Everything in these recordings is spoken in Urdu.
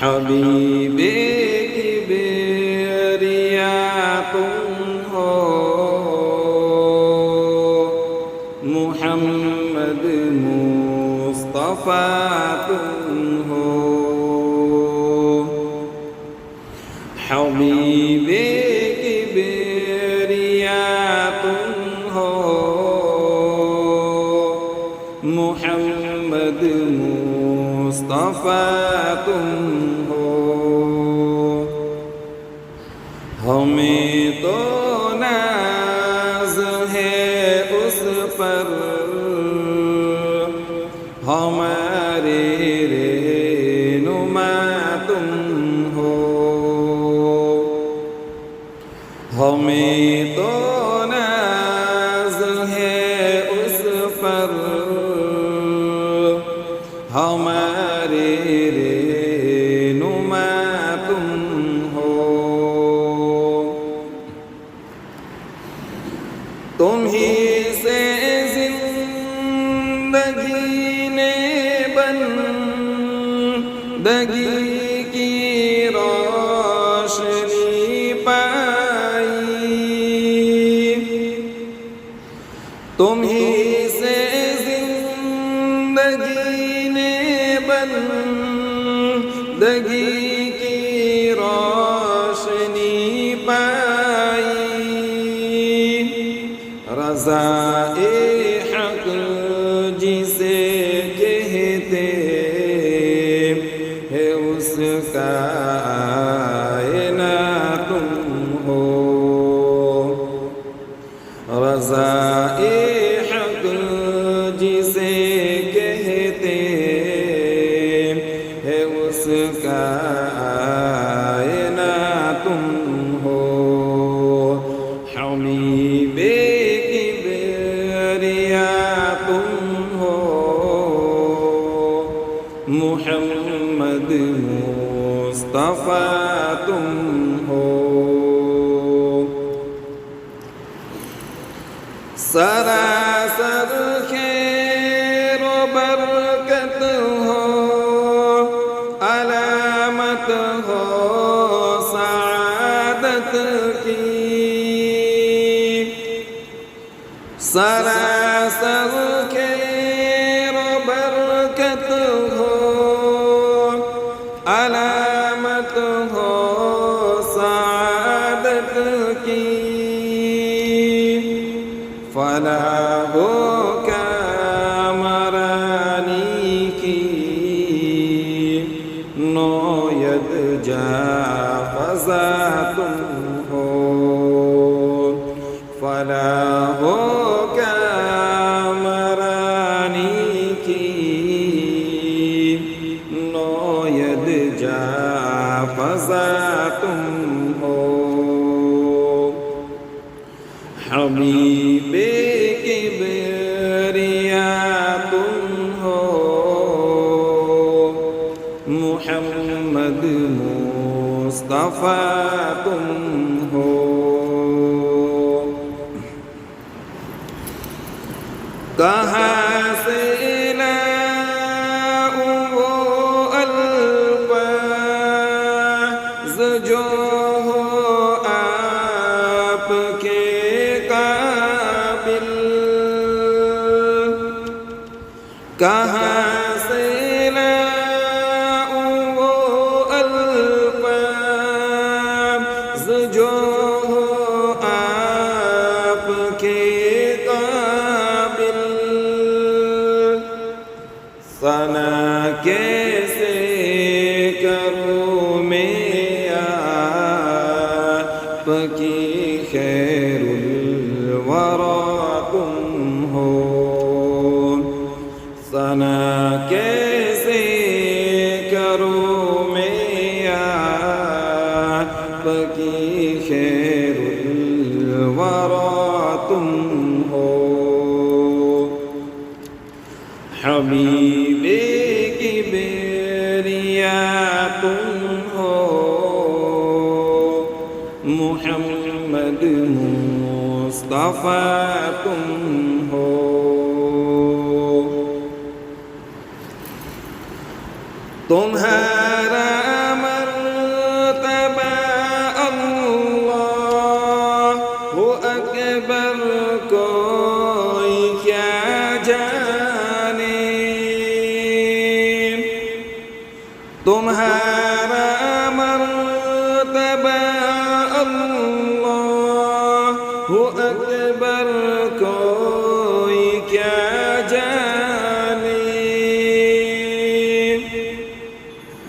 حبیب کبریا تم ہو، محمد مصطفیٰ تم ہو، حبیب کبریا تم ہو، محمد مصطفیٰ تم ہو۔ ہمیں تو ناز ہے اس پر، ہمارے رہنما تم ہو، ہمیں تو ناز ہے اس پر، ہمارے رہنما تم ہو۔ تم ہی سے زندگی نے بندگی کی روشنی پائی، تم ہی سے زندگی نے بندگی کی روشنی پائی، رضا حق جسے کہتے ہیں اس کا آئینہ تم ہو، رضا حق جسے کہتے ہیں اس کا آئینہ تم ہو، حبیب کبریا تم ہو، محمد مصطفیٰ تم ہو۔ سراسر خیر و برکت ہو، علامت ہو سعادت کی، سراسر خیر و برکت ہو، علامت ہو سعادت کی، فلاح و کامرانی کی نوید جا فضا تم ہو، فلاح و کامرانی کی نوید جا فضا تم ہو، حبیب کبریا تم ہو، محمد مصطفیٰ تم ہو۔ کہاں سے لاؤں وہ الفاظ جو ہو آپ کے قابل، کہاں سے لاؤں وہ الفاظ جو ہو آپ کے قابل، ثنا کیسے کروں میں آپ کی، خیر الورا تم ہو، ثنا کیسے کروں میں آپ کی، خیر الورا تم ہو، حبیب کبریا تم ہو، محمد مصطفیٰ تم ہو۔ تمہارا تمہارا مرتبہ اللہ اکبر کوئی کیا جانے،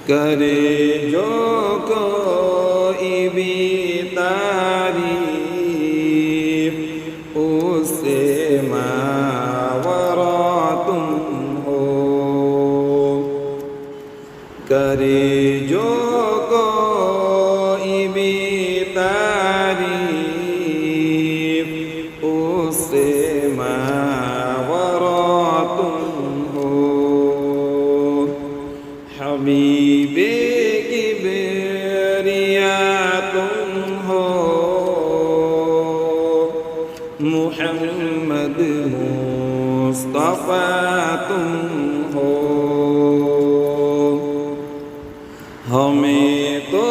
کرے جو کوئی بھی تعریف اس سے ماورا تم ہو، کرے جو کوئی بھی تعریف اس سے ماورا تم ہو، حبیب کبریا تم ہو، محمد مصطفیٰ تم ہو، ہمیں تو